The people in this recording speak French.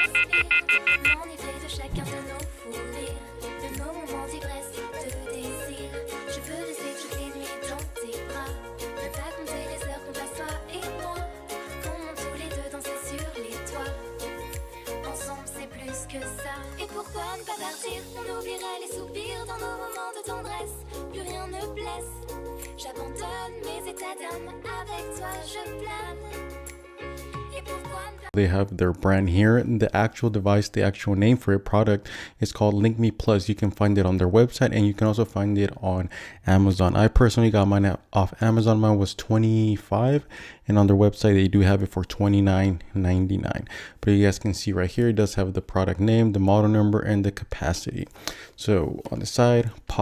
M'enivrer de chacun de nos fous rires, de nos moments d'ivresse, de désir. Je veux laisser toutes les nuits dans tes bras, ne pas compter les heures qu'on passe toi et moi. Qu'on monte tous les deux danser sur les toits. Ensemble c'est plus que ça. Et pourquoi ne pas partir? On oublierait les soupirs dans nos moments de tendresse. Plus rien ne blesse. J'abandonne mes états d'âme, avec toi je plane. Et pourquoi ne pas... They have their brand here. The actual device, the actual name for a product is called Link Me Plus. You can find it on their website, and you can also find it on Amazon. I personally got mine off Amazon. Mine was $25, and on their website they do have it for $29.99. But you guys can see right here, it does have the product name, the model number, and the capacity. So on the side, pocket